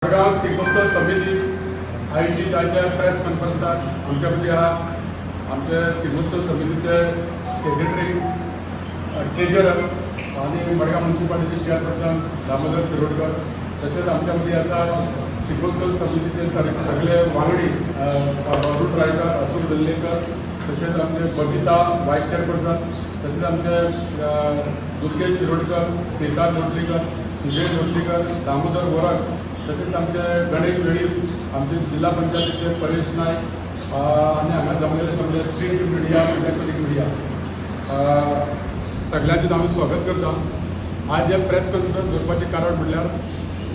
मडगांव शिकोत्सव समिती आयोजित आजच्या प्रेस कॉन्फरन्सात आमच्या मदीं आमचे शिकोत्सव समितीचे सेक्रेटरी ट्रेजरर आणि मडगांव म्युनिसिपालिटी चेअरपर्सन दामोदर शिरोडकर तसेच आमच्या मदीं आसा शिकोत्सव समितीचे सगळे वांगडी अरुण रायकर अतुल वेल्लेकर तसेच आमचे बबिता वायस चेअरपर्सन तसेच आमचे दुर्गेश शिरोडकर स्मिता लोटलीकर सुजय लोटलीकर दामोदर वरक तसेच आमचे गणेश वेळी आमचे जिल्हा पंचायतीचे परेश नायक आणि हांगा जमलेले सगळे प्रिंट मिडिया इलेक्ट्रॉनिक मिडिया सगळ्यांचें हांव स्वागत करता। आज हे प्रेस कॉन्फरन्स घेवपाचें कारण म्हणल्यार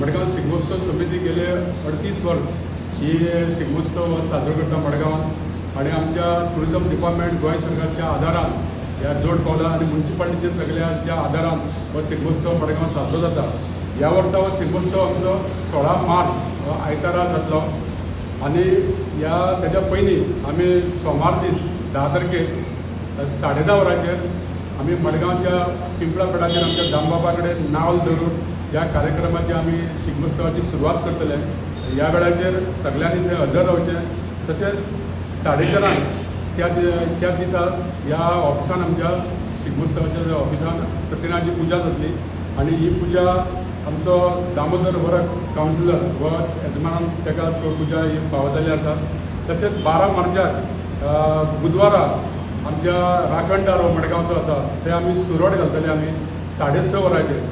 मडगांव शिगमोत्सव समिती गेले 38 वर्स ही शिगमोत्सव साजरो करता मडगांवांत आणि आमच्या टुरिझम डिपार्टमेंट गोंय सरकारच्या आदारान ह्या जोड पावलां आणि म्युनिसिपालिटीच्या सगळ्याच्या आदारान हो शिगमोत्सव मडगांव साजरो जाता। ह्या वर्सा हो शिगमोत्सव आमचो 16 मार्च आयतारा जातलो आणि तेच्या पयलीं आमी सोमार दीस 10 तारखेक 10:30 वरांचेर आमी मडगांवच्या पिंपळा पेडाचेर आमच्या दामबाबा कडेन नावल धरून ह्या कार्यक्रमाची आमी शिगमोत्सवाची सुरवात करतले। ह्या वेळाचेर सगळ्यांनी थंय हजर रावचें। तशेंच 4:30 त्या दिसा ह्या ऑफिसान आमच्या शिगमोत्सवाच्या ऑफिसान सत्यनारायणाची पुजा जातली आणि ही पुजा आमचो दामोदर वरक कावन्सिलर व येजमान ताका पुजा ही फावताली आसा। तशेंच 12 मार्चाक बुधवारा आमच्या राखणदार मडगांवचो आसा थंय आमी सुरवात घालतले आमी 6:30 वरांचेर।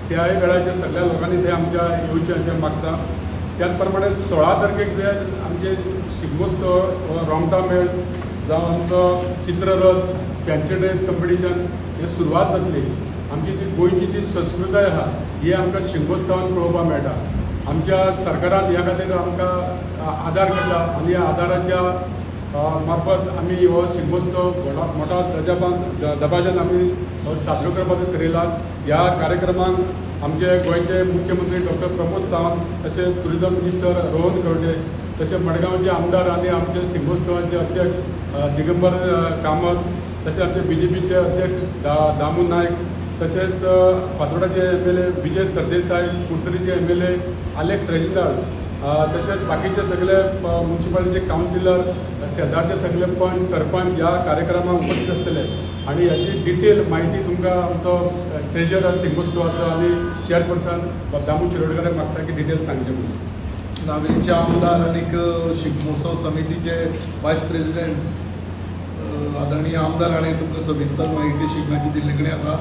त्याय वेळाचेर सगळ्या लोकांनी थंय आमच्या येवचें अशें मागता। त्याच प्रमाणे 16 तारखेक जे आमचे शिगमोत्सव रोमटा मेळ जावं आमचो चित्ररथ फॅन्सी ड्रेस कॉम्पिटिशन हे सुरवात जातली। आमची जी गोंयची जी संस्कृताय आहा ही आमकां शिगमोत्सवान पळोवपाक मेळटा। आमच्या सरकारान ह्या खातीर आमकां आदार केला आनी ह्या आदाराच्या मार्फत आमी हो शिगमोत्सव मोठा दबाज्यान आमी साजरो करपाचो थारायला। ह्या कार्यक्रमाक आमचे गोंयचे मुख्यमंत्री डॉक्टर प्रमोद सावंत तशेंच टुरिझम मिनिस्टर रोहन खंवटे तशेंच मडगांवचे आमदार आनी आमचे शिगमोत्सवाचे अध्यक्ष दिगंबर कामत तशेंच आमचे BJPचे अध्यक्ष दामू नायक तशेंच फातोर्डाचे MLA Vijay Sardesai कुडतरीचे MLA Alex Reginald तशेंच बाकीचे सगळे म्युनिसिपालिटीचे कावन्सिलर शेजारचे सगळे पंच सरपंच ह्या कार्यक्रमाक उपस्थित आसतले आणि ह्याची डिटेल म्हायती तुमकां आमचो ट्रेजरर शिगमोत्सवाचो आनी चेअरपर्सन दामू शिरोडकराक मागता की डिटेल सांगचे म्हणून। नागरीचे आमदार आनीक शिगमोत्सव समितीचे वायस प्रेसिडेंट आदरणीय आमदार हाणें तुमकां सविस्तर म्हायती शिगम्याची दिल्ली कडेन आसा।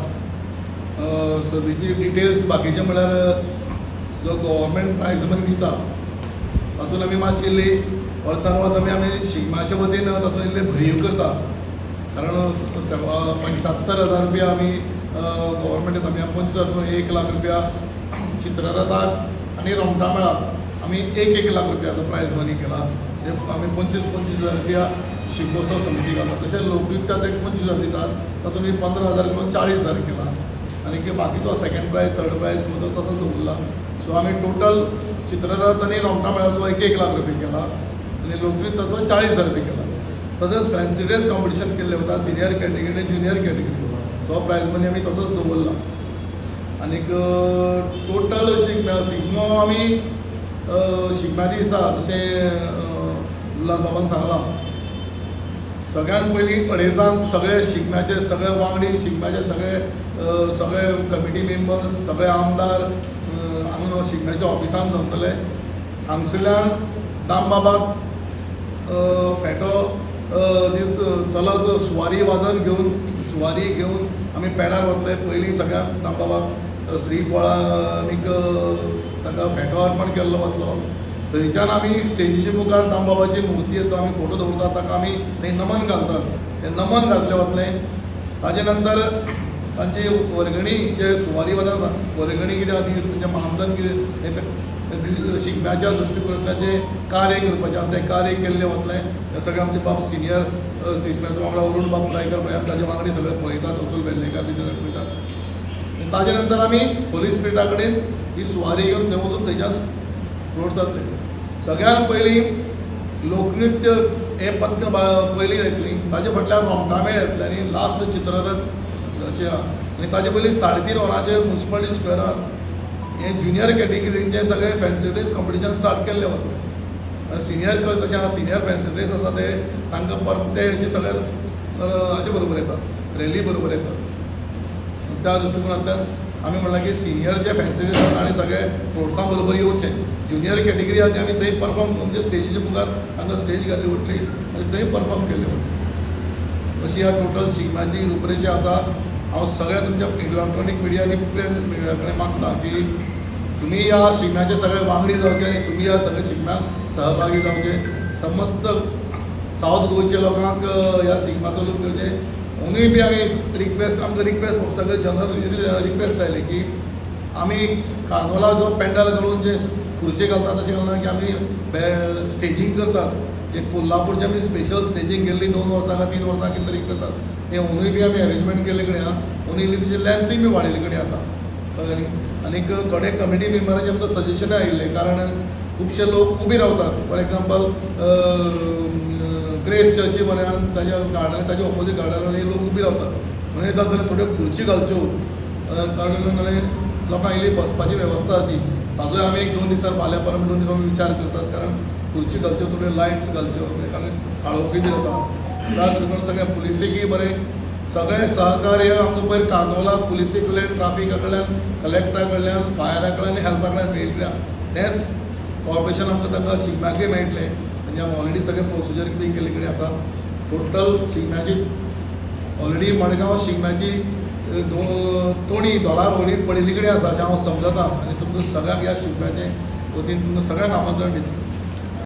सभेची डिटेल्स बाकीचे म्हळ्यार जो गव्हर्मेंट प्रायज मनी दिता तातूंत आमी मातशी इल्ली वर्सान वर्स आमी शिगम्याच्या वतीन तातूंत इल्ले भरीव करता कारण 75,000 रुपया आमी गव्हर्मेंट आमी 1 लाख रुपया चित्ररथाक आनी रोमटा मेळाक आमी 1 लाख रुपयाचो प्रायज मनी केला। आमी 25,000 रुपया शिगमोत्सव समिती घालता। तशेंच लोकनृत्याक 25,000 दितात तातूंत 15,000 करून 40,000 केला आनी बाकी तो सेकंड प्रायज थर्ड प्रायज तो तसोच दवरला। सो आमी टोटल चित्ररथ आनी रोमटा मेळाचो 1 लाख रुपया केला आनी लोकनृत्याचो 40,000 रुपया केला। तशेंच फॅन्सी ड्रेस कॉम्पिटिशन केल्लें वता सिनियर कॅटेगरी आनी ज्युनियर कॅटेगरी तो प्रायज मनी आमी तसोच दवरला आनीक टोटल शिगमो आमी शिगम्या दिसा जशें उल्हास बाबान सांगलां सगळ्यात पयलीं 2:30 सगळे शिगम्याचे सगळे वांगडी शिगम्याचे सगळे कमिटी मेंबर्स सगळे आमदार हांगा शिगम्याच्या ऑफिसान जमतले। हांगसरल्यान दामबाबाक फेटो चलत सुवारी वादन घेवन आमी पेडार वतले। पयलीं सगळ्यांक दामबाबाक श्रीफळां आनीक ताका फेटो अर्पण केल्लो वतलो। थंयच्यान आमी स्टेजीचे मुखार दामबाबाची मुर्ती येता आमी फोटो दवरतात ताका आमी थंय नमन घालतात तें नमन घातलें वतलें। ताजे नंतर तांची वर्गणी जे सुवारी वादन वर्गणी कितें आसा तेंचें मानधन कितें शिगम्याच्या दृश्टीकोनांतल्यान जें कार्य करपाचें आसा तें कार्य केल्लें वतलें। हें सगळें आमचे बाब सिनियर शिगम्याचो वांगडा अरुण बाब रायकर ताजे वांगडी सगळे पळयतात अतुल वेल्लेकर बी सगळे पळयतात। ताजे नंतर आमी होली स्पिरिटा कडेन ही सुवारी घेवन थंय वचून थंयच्या फ्लोट जातले। सगळ्यात पयलीं लोकनृत्य हे पथक पयलीं येतलीं ताजे फाटल्यान रोमटा मेळ येतले आनी लास्ट चित्ररथ अशें आनी ताजे पयलीं 3:30 वरांचेर म्युनिसिपालिटी स्क्वेअरार हे ज्युनियर कॅटेगरीचे सगळे फॅन्सी ड्रेस कॉम्पिटिशन स्टार्ट केल्लें वता. सिनियर कशें आसा, सिनियर फॅन्सी ड्रेस आसा ते तांकां ते अशें सगळे हाचे बरोबर येतात, रॅली बरोबर येतात. त्या दृश्टिकोनांतल्यान आमी म्हणलां की सिनियर जे फॅन्सी ड्रेस आसा ताणें सगळे फ्लोट्सां बरोबर येवचें. ज्युनियर कॅटेगरी आसा ती आमी थंय परफॉर्म म्हणजे स्टेजीच्या मुखार तांकां स्टेज घातली वतली आनी थंय परफॉर्म केल्लें वतलें. अशी ह्या टोटल शिगम्याची रूपरेषा आसा. हांव सगळ्या तुमच्या इलेक्ट्रॉनीक मिडिया कडेन मागता की तुमी ह्या शिगम्याचे सगळे वांगडी जावचे आनी तुमी ह्या सगळ्या शिगम्याक सहभागी जावचे. समस्त सावथ गोंयच्या लोकांक ह्या शिगम्याचो लोक घेवचे. अंगूय बी आमी आमकां रिक्वेस्ट सगळे जनरल रिक्वेस्ट आयली की आमी कार्नवला जो पेंडल घालून जे खुर्चे घालतात तशें घालना की आमी स्टेजींग करतात. जे कोल्हापूरचे आमी स्पेशल स्टेजींग केल्ली 2 वर्सां काय 3 वर्सां कितें तरी करतात. ते अंगूय बी आमी अरेंजमेंट केल्ले कडेन आहा. अंगूय इल्ली तेजी लेंथूय बी वाडयल्ले कडेन आसा. कळ्ळें न्ही. आनीक थोडे कमिटी मेंबरांचे आमकां सजेशनाय आयिल्ले कारण खुबशे लोक उबे रावतात. फॉर एग्जांपल ग्रेस चर्ची म्हऱ्यान ताज्या गार्डन ताज्या ऑपोजीट गार्डनान लोक उबे रावतात. थंय येतात जाल्यार थोड्यो खुर्ची घालच्यो कारण लोकांक इल्ली बसपाची वेवस्था जाची. ताजोय आमी 1-2 दिसा फाल्यां परम 2 दिसा विचार करतात कारण खुर्ची घालच्यो, थोड्यो लायट्स घालच्यो कारण काळोखूय बी जाता. त्या दृश्टीन सगळ्या पुलिसेकूय बरें सगळें सहकार्य आमकां पयर कार्नवला पुलिसे कडल्यान, ट्राफिका कडल्यान, कलेक्टरा कडल्यान, फायरा कडल्यान आनी हेल्था कडल्यान मेळिल्लें. तेंच कॉर्पोरेशन आमकां तांकां शिगम्याकूय मेळटलें. म्हणजे आमी ऑलरेडी सगळे प्रोसिजर कितें केल्ले कडेन आसा. टोटल शिगम्याची ऑलरेडी मडगांव शिगम्याची तोणी दोळार व्हडी पडिल्ली कडेन आसा अशें हांव समजता. आनी तुमकां सगळ्याक ह्या शिगम्याचें वतीन तुमकां सगळ्यांक आमंत्रण दिता.